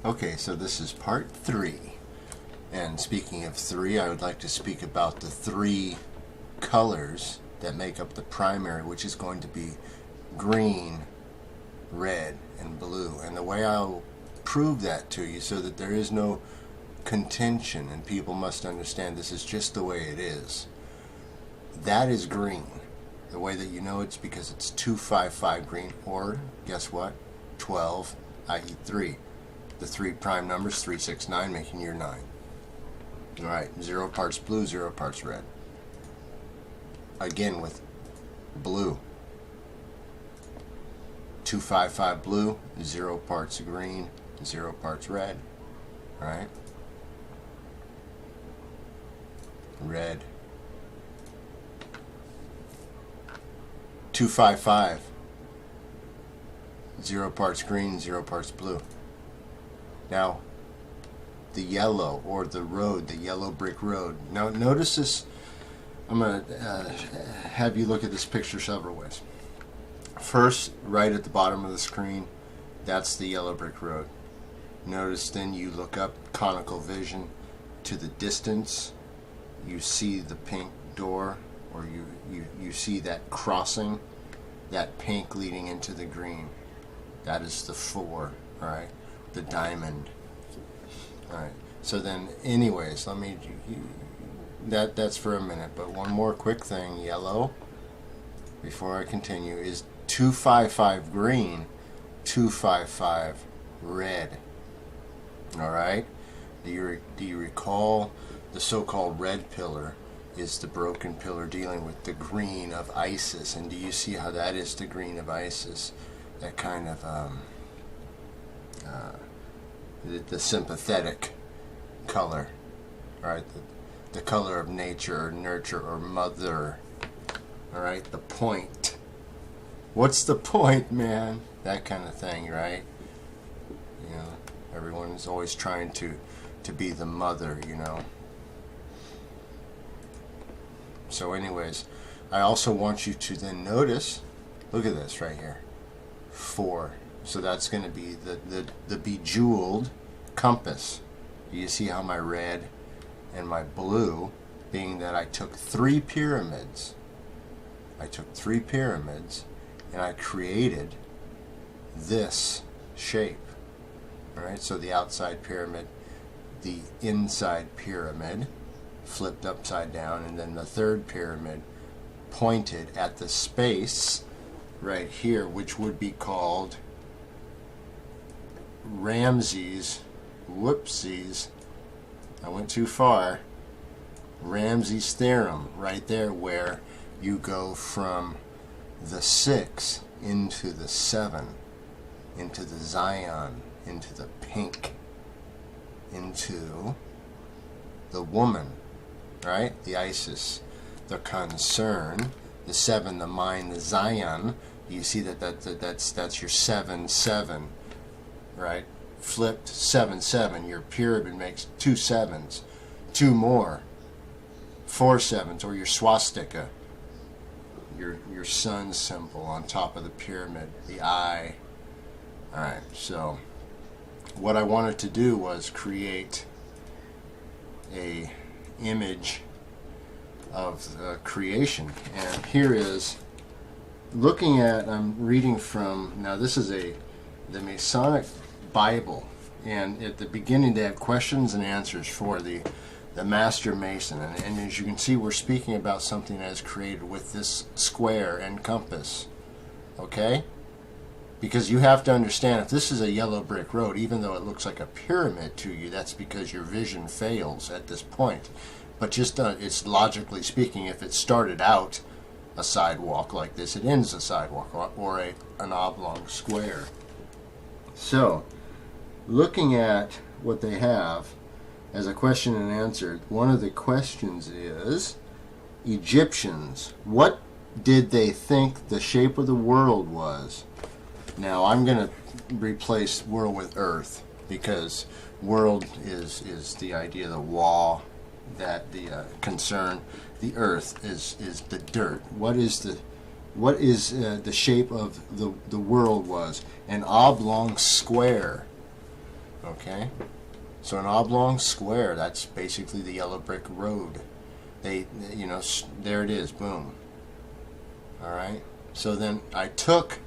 Okay, so this is part 3. And speaking of 3, I would like to speak about the 3 colors that make up the primary, which is going to be green, red, and blue. And the way I'll prove that to you so that there is no contention and people must understand this is just the way it is. That is green. The way that you know it's because it's 255 green, or guess what? 12, i.e. 3. The 3 prime numbers, 3, 6, 9, making your 9. Alright, 0 parts blue, 0 parts red. Again with blue. 255 blue, 0 parts green, 0 parts red. Alright? Red. 255. 0 parts green, 0 parts blue. Now, the yellow, or the road, the yellow brick road. Now, notice this. I'm going to have you look at this picture several ways. First, right at the bottom of the screen, that's the yellow brick road. Notice then you look up, conical vision, to the distance, you see the pink door, or you see that crossing, that pink leading into the green. That is the 4, all right? The diamond. All right. So then, anyways, let me. That's for a minute. But one more quick thing. Yellow. Before I continue, is 255 green, 255 red. All right. Do you recall the so-called red pillar is the broken pillar dealing with the green of Isis, and do you see how that is the green of Isis? That kind of the sympathetic color, right? The color of nature or nurture or mother, all right? The point. What's the point, man? That kind of thing, right? You know, everyone is always trying to be the mother, you know. So anyways, I also want you to then notice, look at this right here, 4. So that's going to be the bejeweled compass. Do you see how my red and my blue, being that I took 3 pyramids, and I created this shape. Alright, so the outside pyramid, the inside pyramid, flipped upside down, and then the 3rd pyramid pointed at the space right here, which would be called Ramses, whoopsies, I went too far, Ramses' theorem, right there, where you go from the 6 into the 7, into the Zion, into the pink, into the woman, right? The Isis, the concern, the 7, the mind, the Zion. You see that's your 7, 7, right? Flipped 7, 7. Your pyramid makes 2 7s, 2 more, 4 7s, or your swastika, your sun symbol on top of the pyramid, the eye. All right. So what I wanted to do was create a image of creation, and here is looking at, I'm reading from, now this is the Masonic Bible, and at the beginning they have questions and answers for the Master Mason, and as you can see, we're speaking about something that is created with this square and compass, okay? Because you have to understand, if this is a yellow brick road, even though it looks like a pyramid to you, that's because your vision fails at this point. But just it's logically speaking, if it started out a sidewalk like this, it ends a sidewalk, or an oblong square. So, looking at what they have as a question and answer, one of the questions is, Egyptians, what did they think the shape of the world was? Now, I'm going to replace world with earth, because world is the idea of the wall, that the concern. The earth is the dirt. What is the shape of the world was? An oblong square. Okay, so an oblong square, that's basically the yellow brick road. You know, there it is, boom. All right, so then I took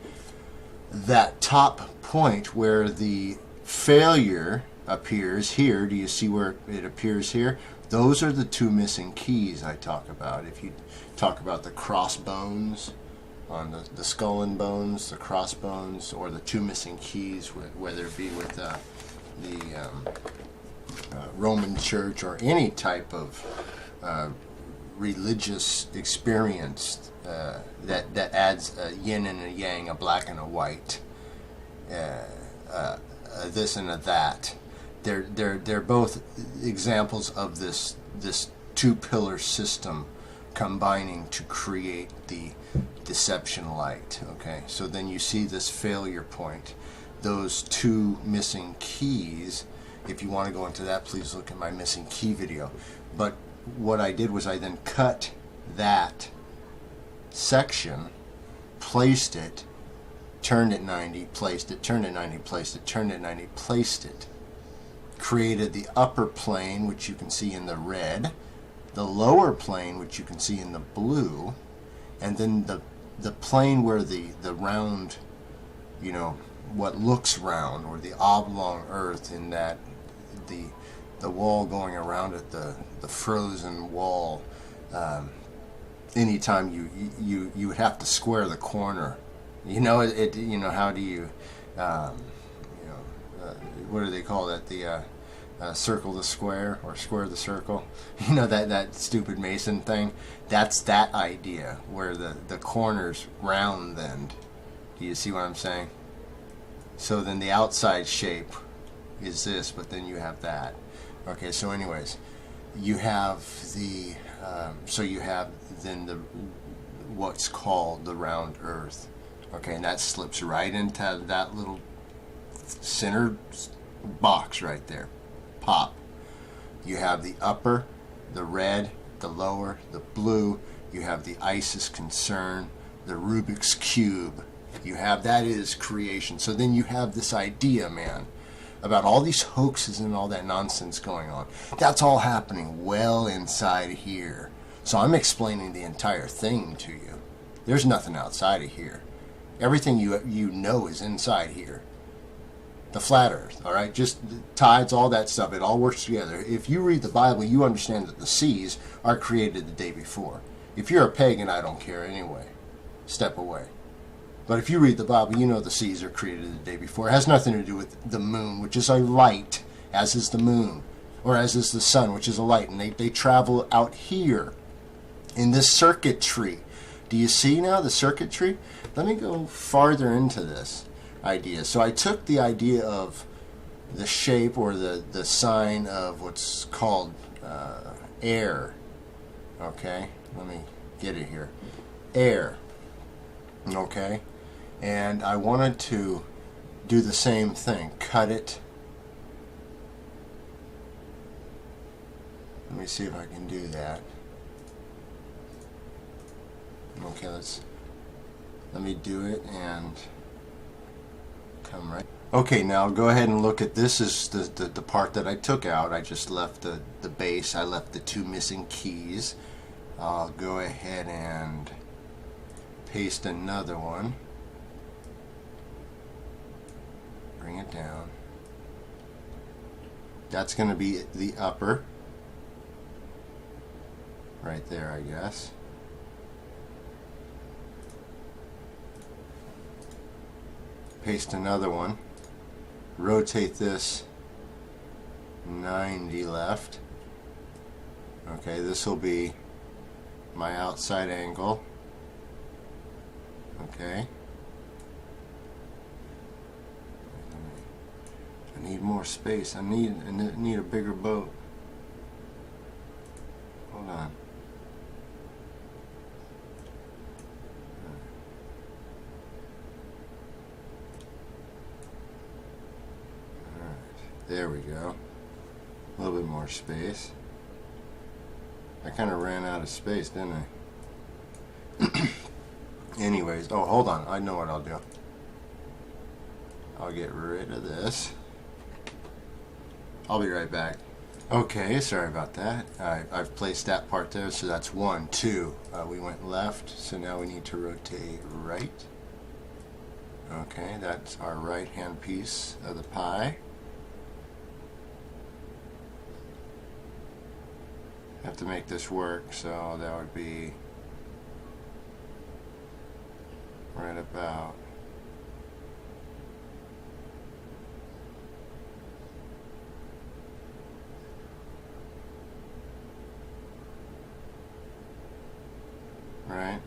that top point where the failure appears here. Do you see where it appears here? Those are the two missing keys I talk about. If you talk about the crossbones on the skull and bones, the crossbones, or the two missing keys, whether it be with the Roman Church or any type of religious experience that adds a yin and a yang, a black and a white, this and a that. They're both examples of this two-pillar system combining to create the deception light. Okay, so then you see this failure point, those two missing keys. If you want to go into that, please look at my missing key video. But what I did was I then cut that section, placed it, turned it 90, placed it, turned it 90, placed it, turned it 90, placed it. Created the upper plane, which you can see in the red, the lower plane, which you can see in the blue, and then the plane where the round, you know, what looks round, or the oblong earth, in that the wall going around it, the frozen wall. Anytime you would have to square the corner. You know, you know, how do you what do they call that? The circle the square, or square the circle. You know, that stupid Mason thing. That's that idea, where the corners round then. Do you see what I'm saying? So then the outside shape is this, but then you have that. Okay, so anyways, you have the so you have then what's called the round earth. Okay, and that slips right into that little center box right there. Pop. You have the upper, the red, the lower, the blue. You have the ISIS concern, the Rubik's Cube. You have, that is creation. So then you have this idea, man, about all these hoaxes and all that nonsense going on. That's all happening well inside here. So I'm explaining the entire thing to you. There's nothing outside of here. Everything you know is inside here. The flat earth, all right? Just tides, all that stuff, it all works together. If you read the Bible, you understand that the seas are created the day before. If you're a pagan, I don't care anyway. Step away. But if you read the Bible, you know the seas are created the day before. It has nothing to do with the moon, which is a light, as is the moon, or as is the sun, which is a light. And they travel out here in this circuitry. Do you see now the circuitry? Let me go farther into this idea. So I took the idea of the shape, or the sign of what's called air. Okay, let me get it here. Air. Okay, and I wanted to do the same thing. Cut it. Let me see if I can do that. Okay, let me do it and come right. Okay, now go ahead and look at this. Is the part that I took out. I just left the base. I left the two missing keys. I'll go ahead and paste another one. Bring it down. That's going to be the upper. Right there, I guess. Paste another one. Rotate this 90 left. Okay, this will be my outside angle. Okay. I need more space. I need a bigger boat. Hold on. There we go. A little bit more space. I kind of ran out of space, didn't I? Anyways, oh, hold on. I know what I'll do. I'll get rid of this. I'll be right back. Okay, sorry about that. I've placed that part there, so that's 1, 2. We went left, so now we need to rotate right. Okay, that's our right-hand piece of the pie. Have to make this work, so that would be right about right.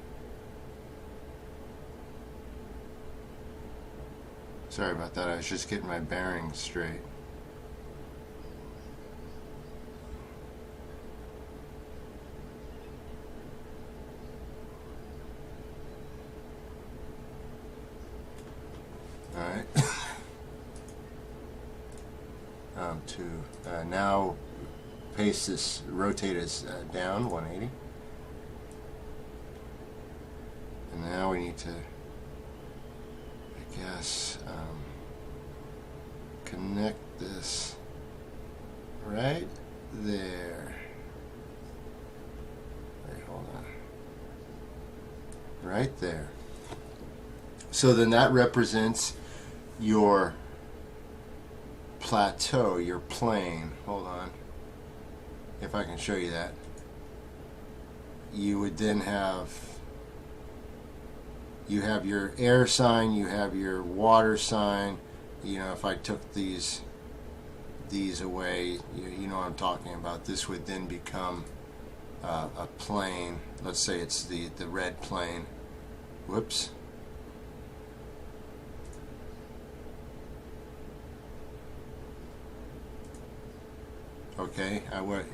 Sorry about that, I was just getting my bearings straight. Alright. Now paste this, rotate us down 180. And now we need to, I guess, connect this right there. Wait, hold on. Right there. So then that represents your plateau, your plane. Hold on. If I can show you that. You would then have, you have your air sign, you have your water sign. You know, if I took these away, you know what I'm talking about. This would then become a plane. Let's say it's the red plane. Whoops. Okay,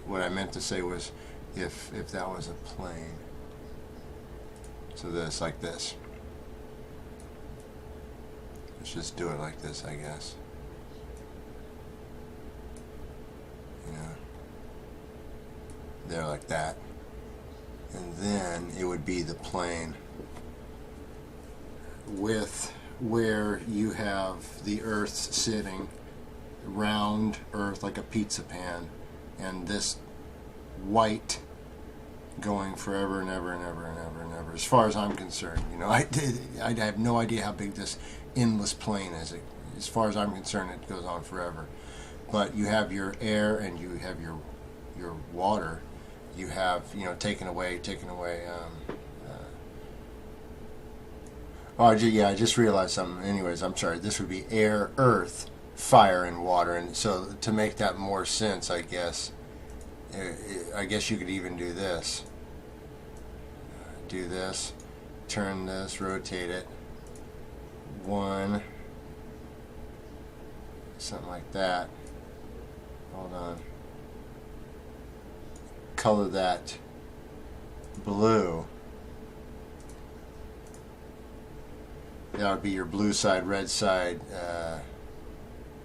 what I meant to say was if that was a plane. So this, like this. Let's just do it like this, I guess. You know, there, like that. And then it would be the plane with where you have the Earth sitting, round Earth like a pizza pan, and this white going forever and ever and ever and ever and ever. As far as I'm concerned, you know, I have no idea how big this endless plane is. As far as I'm concerned, it goes on forever. But you have your air and you have your water. You have, you know, taken away. I just realized something. Anyways, I'm sorry. This would be air, earth, fire, and water. And so to make that more sense, I guess you could even do this. Do this, turn this, rotate it. 1, something like that. Hold on. Color that blue. That would be your blue side, red side.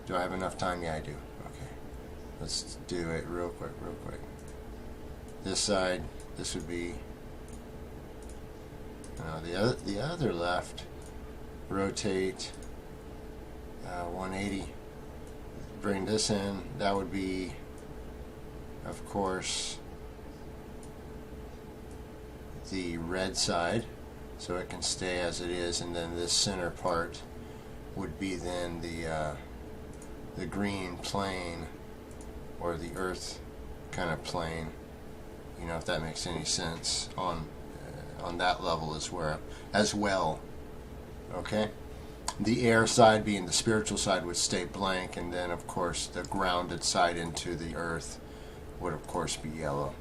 Do I have enough time? Yeah, I do. Okay. Let's do it real quick. This side, this would be the other left. Rotate 180. Bring this in. That would be, of course, the red side, so it can stay as it is, and then this center part would be then the green plane, or the earth kind of plane, you know, if that makes any sense on that level as well. Okay, the air side being the spiritual side would stay blank, and then of course the grounded side into the earth would of course be yellow.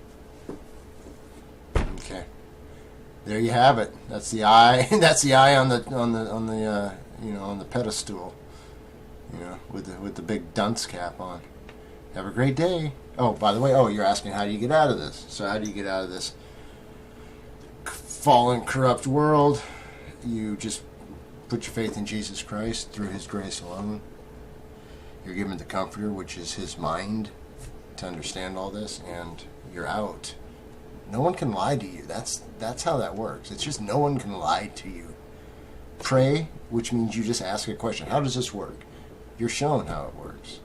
Okay, there you have it. That's the eye. That's the eye on the you know, on the pedestal, you know, with the big dunce cap on. Have a great day. Oh, by the way, you're asking how do you get out of this? So how do you get out of this fallen, corrupt world? You just put your faith in Jesus Christ through His grace alone. You're given the Comforter, which is His mind, to understand all this, and you're out. No one can lie to you. That's how that works. It's just no one can lie to you. Pray, which means you just ask a question. How does this work? You're shown how it works.